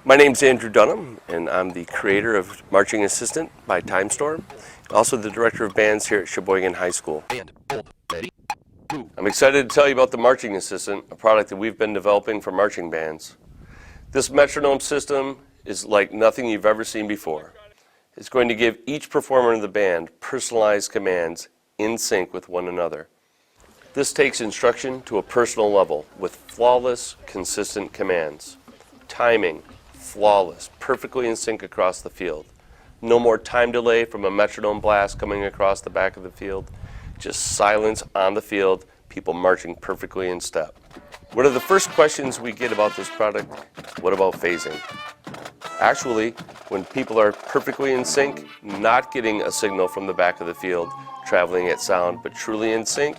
My name's Andrew Dunham, and I'm the creator of Marching Assistant by Timestorm, also the director of bands here at Sheboygan High School. I'm excited to tell you about the Marching Assistant, a product that we've been developing for marching bands. This metronome system is like nothing you've ever seen before. It's going to give each performer in the band personalized commands in sync with one another. This takes instruction to a personal level with flawless, consistent commands. Timing, flawless, perfectly in sync across the field. No more time delay from a metronome blast coming across the back of the field. Just silence on the field, people marching perfectly in step. One of the first questions we get about this product, what about phasing? Actually, when people are perfectly in sync, not getting a signal from the back of the field, traveling at sound, but truly in sync,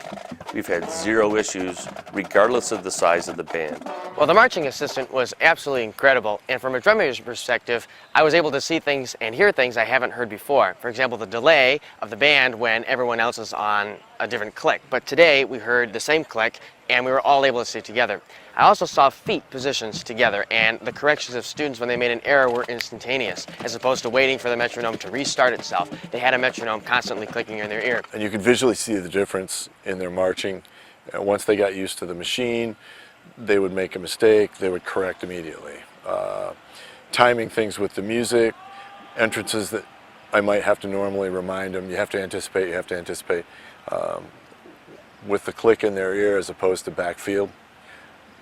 we've had zero issues, regardless of the size of the band. Well, the Marching Assistant was absolutely incredible, and from a drummer's perspective, I was able to see things and hear things I haven't heard before. For example, the delay of the band when everyone else is on a different click. But today, we heard the same click, and we were all able to see it together. I also saw feet positions together, and the corrections of students when they made an error were instantaneous, as opposed to waiting for the metronome to restart itself. They had a metronome constantly clicking in their ear. And you could visually see the difference in their marching. Once they got used to the machine, they would make a mistake, they would correct immediately. Timing things with the music, entrances that I might have to normally remind them, you have to anticipate. With the click in their ear as opposed to backfield,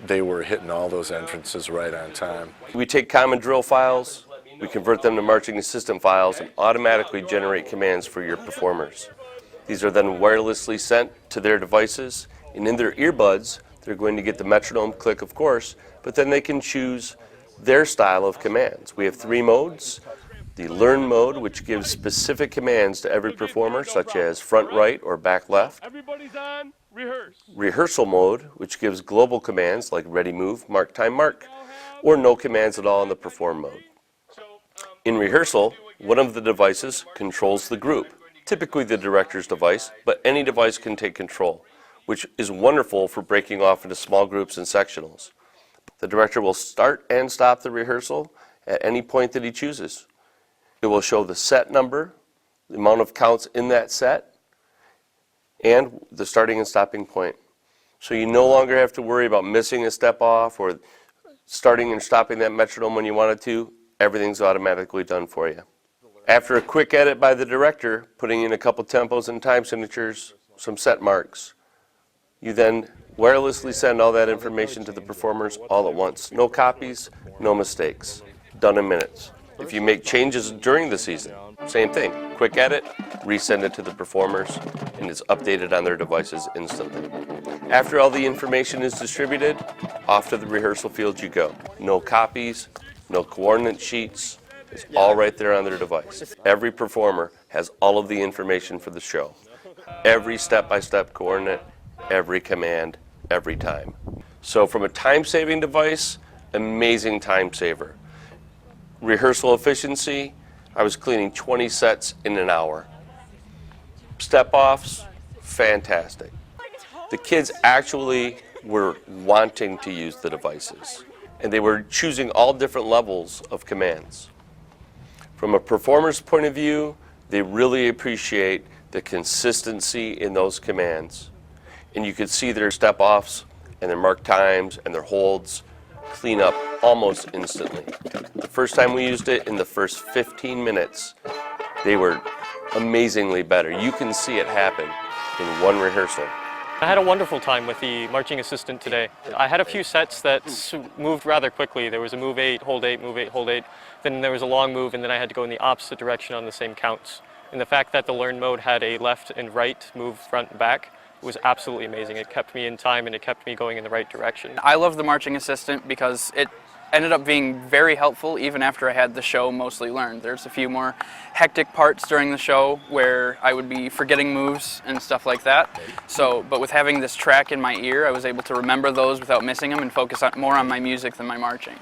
they were hitting all those entrances right on time. We take common drill files, we convert them to Marching Assistant files, and automatically generate commands for your performers. These are then wirelessly sent to their devices, and in their earbuds, they're going to get the metronome click, of course, but then they can choose their style of commands. We have 3 modes. The Learn mode, which gives specific commands to every performer, such as front right or back left. Everybody's on, rehearse. Rehearsal mode, which gives global commands like ready move, mark time mark, or no commands at all in the perform mode. In rehearsal, one of the devices controls the group, typically the director's device, but any device can take control, which is wonderful for breaking off into small groups and sectionals. The director will start and stop the rehearsal at any point that he chooses. It will show the set number, the amount of counts in that set, and the starting and stopping point. So you no longer have to worry about missing a step off or starting and stopping that metronome when you wanted to. Everything's automatically done for you. After a quick edit by the director, putting in a couple tempos and time signatures, some set marks, you then wirelessly send all that information to the performers all at once. No copies, no mistakes. Done in minutes. If you make changes during the season, same thing. Quick edit, resend it to the performers, and it's updated on their devices instantly. After all the information is distributed, off to the rehearsal field you go. No copies, no coordinate sheets. It's all right there on their device. Every performer has all of the information for the show. Every step-by-step coordinate, every command, every time. So from a time-saving device, amazing time saver. Rehearsal efficiency, I was cleaning 20 sets in an hour. Step-offs, fantastic. The kids actually were wanting to use the devices, and they were choosing all different levels of commands. From a performer's point of view, they really appreciate the consistency in those commands. And you could see their step-offs and their mark times and their holds clean up almost instantly. The first time we used it, in the first 15 minutes, they were amazingly better. You can see it happen in one rehearsal. I had a wonderful time with the Marching Assistant today. I had a few sets that moved rather quickly. There was a move 8, hold 8, move 8, hold 8. Then there was a long move, and then I had to go in the opposite direction on the same counts. And the fact that the Learn mode had a left and right move front and back was absolutely amazing. It kept me in time and it kept me going in the right direction. I love the Marching Assistant because it ended up being very helpful even after I had the show mostly learned. There's a few more hectic parts during the show where I would be forgetting moves and stuff like that. But with having this track in my ear, I was able to remember those without missing them and focus more on my music than my marching.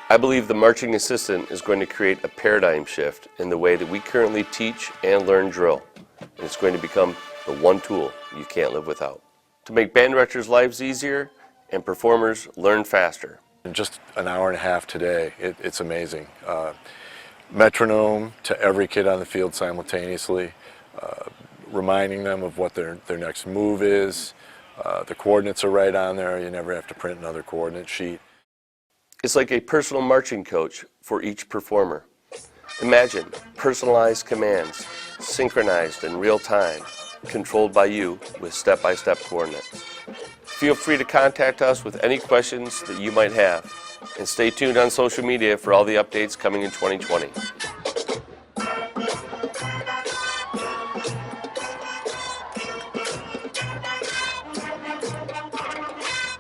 I believe the Marching Assistant is going to create a paradigm shift in the way that we currently teach and learn drill. And it's going to become the one tool you can't live without. To make band directors' lives easier and performers learn faster, In just an hour and a half today, it's amazing. Metronome to every kid on the field simultaneously, reminding them of what their next move is. The coordinates are right on there. You never have to print another coordinate sheet. It's like a personal marching coach for each performer. Imagine personalized commands, synchronized in real time, controlled by you with step-by-step coordinates. Feel free to contact us with any questions that you might have, and stay tuned on social media for all the updates coming in 2020.